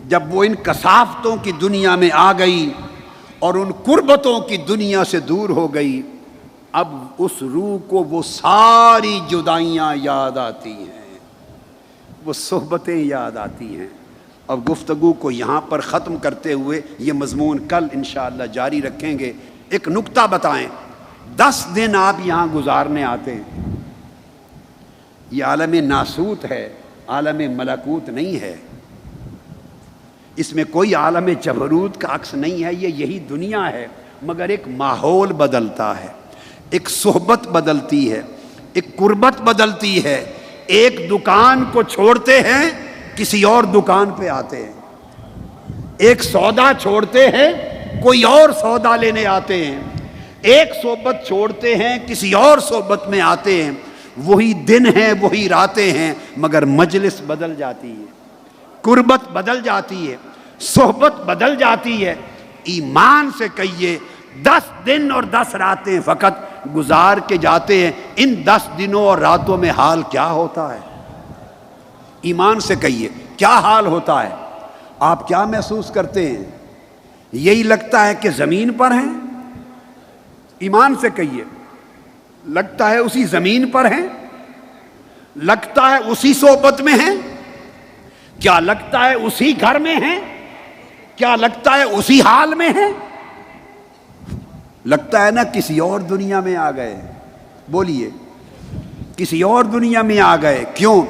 جب وہ ان کثافتوں کی دنیا میں آ گئی اور ان قربتوں کی دنیا سے دور ہو گئی، اب اس روح کو وہ ساری جدائیاں یاد آتی ہیں، وہ صحبتیں یاد آتی ہیں۔ اب گفتگو کو یہاں پر ختم کرتے ہوئے یہ مضمون کل انشاءاللہ جاری رکھیں گے۔ ایک نکتہ بتائیں، 10 دن آپ یہاں گزارنے آتے ہیں، یہ عالم ناسوت ہے، عالم ملکوت نہیں ہے، اس میں کوئی عالم جبروت کا عکس نہیں ہے، یہ یہی دنیا ہے، مگر ایک ماحول بدلتا ہے، ایک صحبت بدلتی ہے، ایک قربت بدلتی ہے، ایک دکان کو چھوڑتے ہیں کسی اور دکان پہ آتے ہیں، ایک سودا چھوڑتے ہیں کوئی اور سودا لینے آتے ہیں، ایک صحبت چھوڑتے ہیں کسی اور صحبت میں آتے ہیں، وہی دن ہیں وہی راتیں ہیں، مگر مجلس بدل جاتی ہے، قربت بدل جاتی ہے، صحبت بدل جاتی ہے۔ ایمان سے کہیے 10 دن اور 10 راتیں فقط گزار کے جاتے ہیں، ان 10 دنوں اور راتوں میں حال کیا ہوتا ہے؟ ایمان سے کہیے کیا حال ہوتا ہے؟ آپ کیا محسوس کرتے ہیں؟ یہی لگتا ہے کہ زمین پر ہیں؟ ایمان سے کہیے لگتا ہے اسی زمین پر ہیں؟ لگتا ہے اسی صحبت میں ہیں؟ کیا لگتا ہے اسی گھر میں ہیں؟ کیا لگتا ہے اسی حال میں ہیں؟ لگتا ہے نا کسی اور دنیا میں آ گئے۔ بولیے، کسی اور دنیا میں آ گئے۔ کیوں؟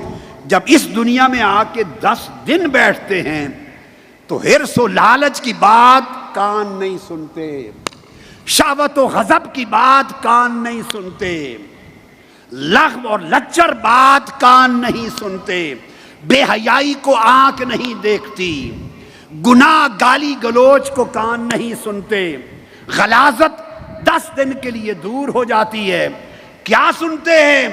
جب اس دنیا میں آ کے 10 دن بیٹھتے ہیں تو حرص و لالچ کی بات کان نہیں سنتے، شہوت و غضب کی بات کان نہیں سنتے، لغو اور لچر بات کان نہیں سنتے، بے حیائی کو آنکھ نہیں دیکھتی، گناہ گالی گلوچ کو کان نہیں سنتے، غلاظت 10 دن کے لیے دور ہو جاتی ہے۔ کیا سنتے ہیں؟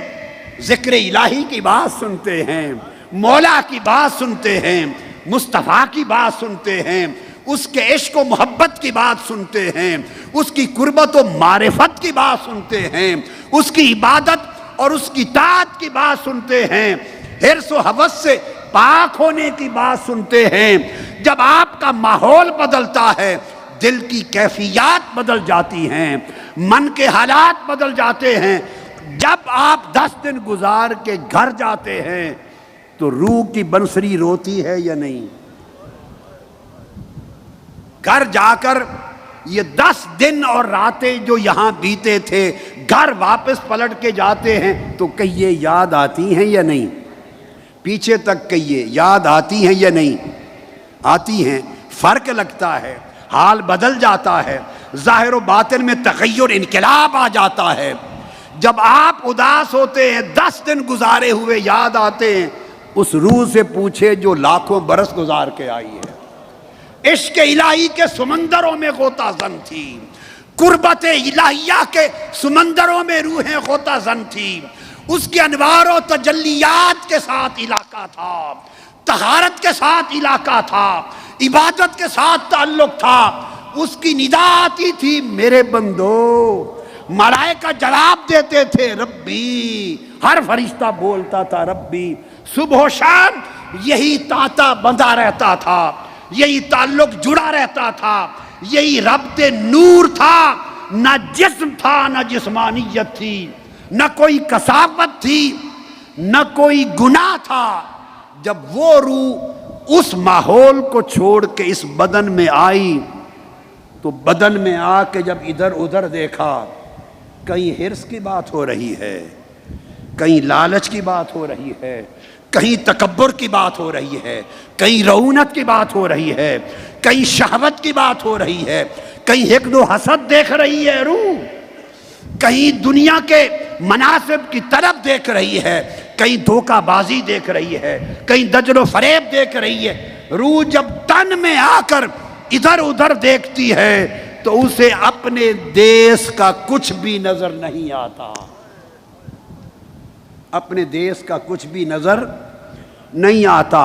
ذکر الہی کی بات سنتے ہیں، مولا کی بات سنتے ہیں، مصطفیٰ کی بات سنتے ہیں، اس کے عشق و محبت کی بات سنتے ہیں، اس کی قربت و معرفت کی بات سنتے ہیں، اس کی عبادت اور اس کی طاعت کی بات سنتے ہیں، حرص و ہوس سے پاک ہونے کی بات سنتے ہیں۔ جب آپ کا ماحول بدلتا ہے، دل کی کیفیات بدل جاتی ہیں، من کے حالات بدل جاتے ہیں۔ جب آپ 10 دن گزار کے گھر جاتے ہیں تو روح کی بنسری روتی ہے یا نہیں؟ گھر جا کر یہ 10 دن اور راتیں جو یہاں بیتے تھے، گھر واپس پلٹ کے جاتے ہیں تو کہیے یاد آتی ہیں یا نہیں؟ پیچھے تک کہیے یاد آتی ہیں یا نہیں؟ آتی ہیں۔ فرق لگتا ہے، حال بدل جاتا ہے، ظاہر و باطن میں تغیر انقلاب آ جاتا ہے۔ جب آپ اداس ہوتے ہیں 10 دن گزارے ہوئے یاد آتے ہیں، اس روح سے پوچھے جو لاکھوں برس گزار کے آئی ہے۔ عشق الہی کے سمندروں میں غوطہ زن تھی، قربت الہیہ کے سمندروں میں روحیں غوطہ زن تھی، اس کے انوار و تجلیات کے ساتھ علاقہ تھا، طہارت کے ساتھ علاقہ تھا، عبادت کے ساتھ تعلق تھا۔ اس کی ندا آتی تھی میرے بندو، ملائکہ جواب دیتے تھے ربی، ہر فرشتہ بولتا تھا ربی، صبح و شام یہی تانتا بندھا رہتا تھا، یہی تعلق جڑا رہتا تھا، یہی ربط نور تھا، نہ جسم تھا نہ جسمانیت تھی، نہ کوئی کثافت تھی نہ کوئی گناہ تھا۔ جب وہ روح اس ماحول کو چھوڑ کے اس بدن میں آئی تو بدن میں آ کے جب ادھر ادھر دیکھا، کہیں حرص کی بات ہو رہی ہے، کہیں لالچ کی بات ہو رہی ہے، کہیں تکبر کی بات ہو رہی ہے، کہیں رعونت کی بات ہو رہی ہے، کہیں شہوت کی بات ہو رہی ہے، کہیں حقد و حسد دیکھ رہی ہے روح، کہیں دنیا کے مناصب کی طرف دیکھ رہی ہے، کہیں دھوکہ بازی دیکھ رہی ہے، کہیں دجل و فریب دیکھ رہی ہے۔ روح جب تن میں آ کر ادھر ادھر دیکھتی ہے تو اسے اپنے دیس کا کچھ بھی نظر نہیں آتا، اپنے دیس کا کچھ بھی نظر نہیں آتا۔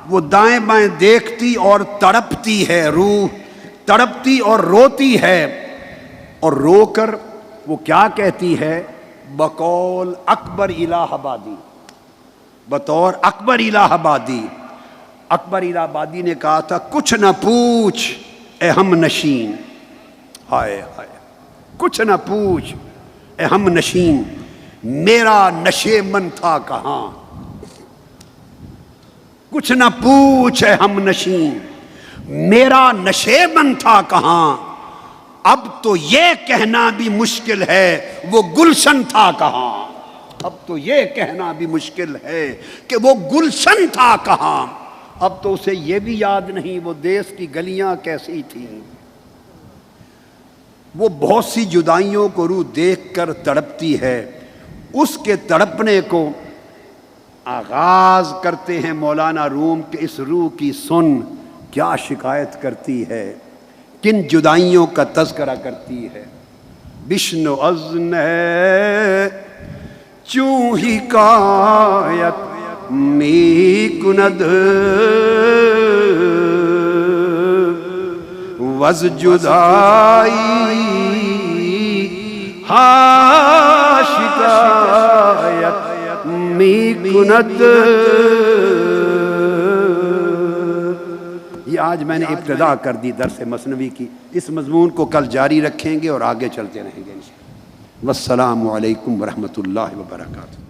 وہ دائیں بائیں دیکھتی اور تڑپتی ہے، روح تڑپتی اور روتی ہے، اور رو کر وہ کیا کہتی ہے؟ بقول اکبر الہ آبادی، بطور اکبر الہ آبادی، اکبر الہ آبادی نے کہا تھا کچھ نہ پوچھ اے ہم نشین، ہائے ہائے، کچھ نہ پوچھ اے ہم نشین، میرا نشے من تھا کہاں، کچھ نہ پوچھ اے ہم نشین، میرا نشے من تھا کہاں، اب تو یہ کہنا بھی مشکل ہے وہ گلشن تھا کہاں، اب تو یہ کہنا بھی مشکل ہے کہ وہ گلشن تھا کہاں۔ اب تو اسے یہ بھی یاد نہیں وہ دیس کی گلیاں کیسی تھیں۔ وہ بہت سی جدائیوں کو روح دیکھ کر تڑپتی ہے، اس کے تڑپنے کو آغاز کرتے ہیں مولانا روم کہ اس روح کی سن کیا شکایت کرتی ہے، کن جدائیوں کا تذکرہ کرتی ہے۔ بشنو ازن ہے چوں ہی کایت می کند وز جدائی ہا شکایت می کند۔ یہ آج میں نے ابتدا کر دی درس مثنوی کی، اس مضمون کو کل جاری رکھیں گے اور آگے چلتے رہیں گے انشاءاللہ۔ والسلام علیکم ورحمۃ اللہ وبرکاتہ۔